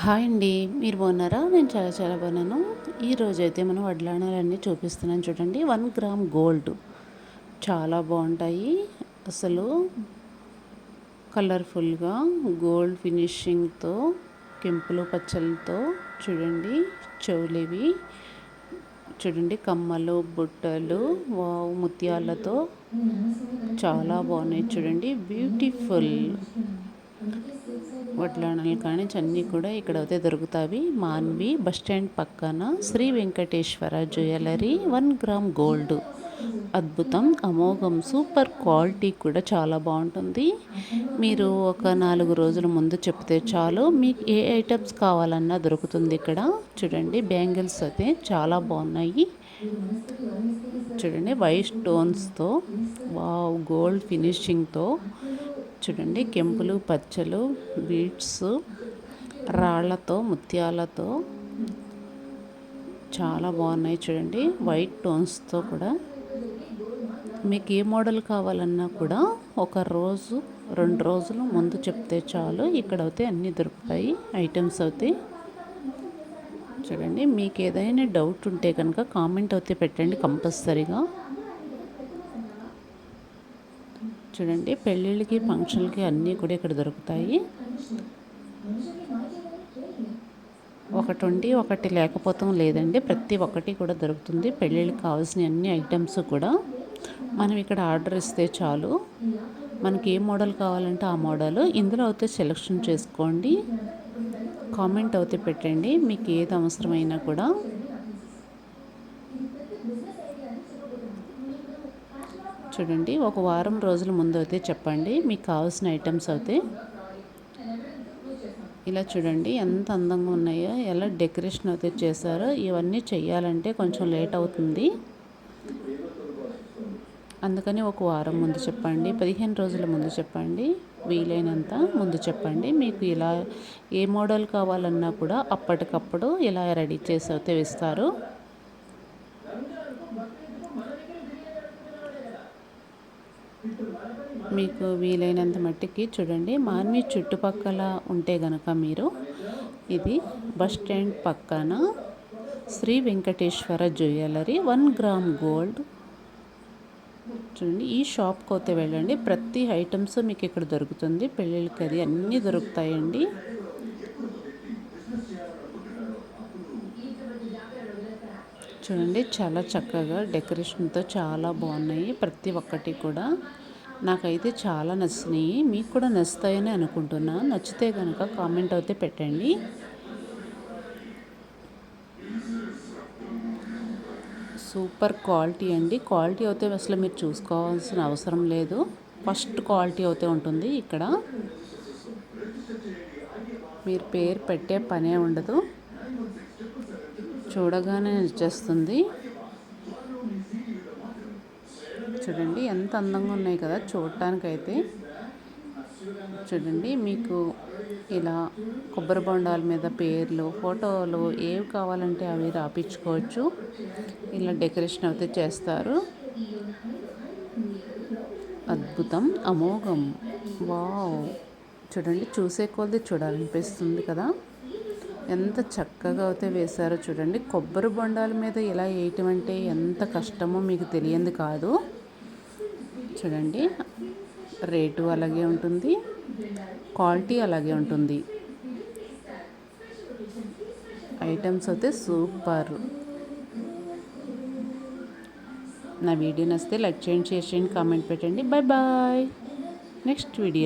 Hi అండి. మీరు బాగున్నారా? నేను చాలా చాలా బాగున్నాను. ఈరోజైతే మనం వడ్లానాలన్నీ చూపిస్తున్నాను చూడండి. 1 గ్రామ్ గోల్డ్ చాలా బాగుంటాయి. అసలు కలర్ఫుల్గా గోల్డ్ ఫినిషింగ్తో కెంపులు పచ్చలతో చూడండి. చెవులివి చూడండి, కమ్మలు బుట్టలు వావ్ ముత్యాలతో చాలా బాగున్నాయి చూడండి. బ్యూటిఫుల్ వడ్లానాలు కానీ అన్నీ కూడా ఇక్కడైతే దొరుకుతాయి. మాన్వి బస్ స్టాండ్ పక్కన Shri Venkateswara jewellery 1 gram gold. అద్భుతం, అమోఘం, సూపర్ క్వాలిటీ కూడా చాలా బాగుంటుంది. మీరు ఒక 4 రోజుల ముందు చెప్తే చాలు, మీకు ఏ ఐటమ్స్ కావాలన్నా దొరుకుతుంది ఇక్కడ. చూడండి, బ్యాంగిల్స్ అయితే చాలా బాగున్నాయి చూడండి. వైట్ స్టోన్స్తో వావ్ గోల్డ్ ఫినిషింగ్తో చూడండి. కెంపులు పచ్చలు బీడ్స్ రాళ్లతో ముత్యాలతో చాలా బాగున్నాయి చూడండి. వైట్ టోన్స్తో కూడా మీకు ఏ మోడల్ కావాలన్నా కూడా ఒక రోజు 2 రోజులు ముందు చెప్తే చాలు, ఇక్కడైతే అన్నీ దొరుకుతాయి ఐటమ్స్ అవుతాయి చూడండి. మీకు ఏదైనా డౌట్ ఉంటే కనుక కామెంట్ అయితే పెట్టండి కంపల్సరీగా. చూడండి, పెళ్ళిళ్ళకి ఫంక్షన్లకి అన్నీ కూడా ఇక్కడ దొరుకుతాయి. ఒకటి ఉండి ఒకటి లేకపోవటం లేదండి, ప్రతి ఒక్కటి కూడా దొరుకుతుంది. పెళ్ళిళ్ళకి కావాల్సిన అన్ని ఐటమ్స్ కూడా మనం ఇక్కడ ఆర్డర్ ఇస్తే చాలు, మనకి ఏ మోడల్ కావాలంటే ఆ మోడల్ ఇందులో అయితే సెలెక్షన్ చేసుకోండి. కామెంట్ అయితే పెట్టండి మీకు ఏది అవసరమైనా కూడా. చూడండి, ఒక వారం రోజుల ముందు అయితే చెప్పండి మీకు కావాల్సిన ఐటమ్స్ అయితే. ఇలా చూడండి ఎంత అందంగా ఉన్నాయో, ఎలా డెకరేషన్ అయితే చేశారో. ఇవన్నీ చెయ్యాలంటే కొంచెం లేట్ అవుతుంది, అందుకని ఒక వారం ముందు చెప్పండి, 15 రోజుల ముందు చెప్పండి, వీలైనంత ముందు చెప్పండి. మీకు ఇలా ఏ మోడల్ కావాలన్నా కూడా అప్పటికప్పుడు ఇలా రెడీ చేసి అయితే ఇస్తారు. మీకు వీలైనంత మట్టికి చూడండి. మాన్వి చుట్టుపక్కల ఉంటే గనక మీరు ఇది బస్ స్టాండ్ పక్కన Shri Venkateswara jewellery 1 gram gold చూడండి. ఈ షాప్కి అయితే వెళ్ళండి, ప్రతి ఐటమ్స్ మీకు ఇక్కడ దొరుకుతుంది. పెళ్ళిళ్ళకి అది అన్నీ దొరుకుతాయండి. చూడండి, చాలా చక్కగా డెకరేషన్తో చాలా బాగున్నాయి ప్రతి ఒక్కటి కూడా. నాకైతే చాలా నచ్చినాయి, మీకు కూడా నచ్చుతాయని అనుకుంటున్నా. నచ్చితే కనుక కామెంట్ అయితే పెట్టండి. సూపర్ క్వాలిటీ అండి. క్వాలిటీ అయితే అసలు మీరు చూసుకోవాల్సిన అవసరం లేదు, ఫస్ట్ క్వాలిటీ అయితే ఉంటుంది ఇక్కడ. మీరు పేరు పెట్టే పనే ఉండదు, చూడగానే నచ్చేస్తుంది. చూడండి ఎంత అందంగా ఉన్నాయి కదా చూడటానికైతే. చూడండి, మీకు ఇలా కొబ్బరి బొండాల మీద పేర్లు ఫోటోలు ఏవి కావాలంటే అవి రాపించుకోవచ్చు. ఇలా డెకరేషన్ అయితే చేస్తారు. అద్భుతం, అమోఘం, వావ్. చూడండి, చూసే కొద్దీ చూడాలనిపిస్తుంది కదా, ఎంత చక్కగా అయితే వేశారో చూడండి. కొబ్బరి బొండాల మీద ఇలా వేయటం అంటే ఎంత కష్టమో మీకు తెలియంది కాదు. చూడండి, రేటు అలాగే ఉంటుంది, క్వాలిటీ అలాగే ఉంటుంది. ఐటమ్స్ అయితే సూపర్. నా వీడియో నచ్చితే లైక్ చేయండి, షేర్ చేయండి, కామెంట్ పెట్టండి. Bye bye, next video.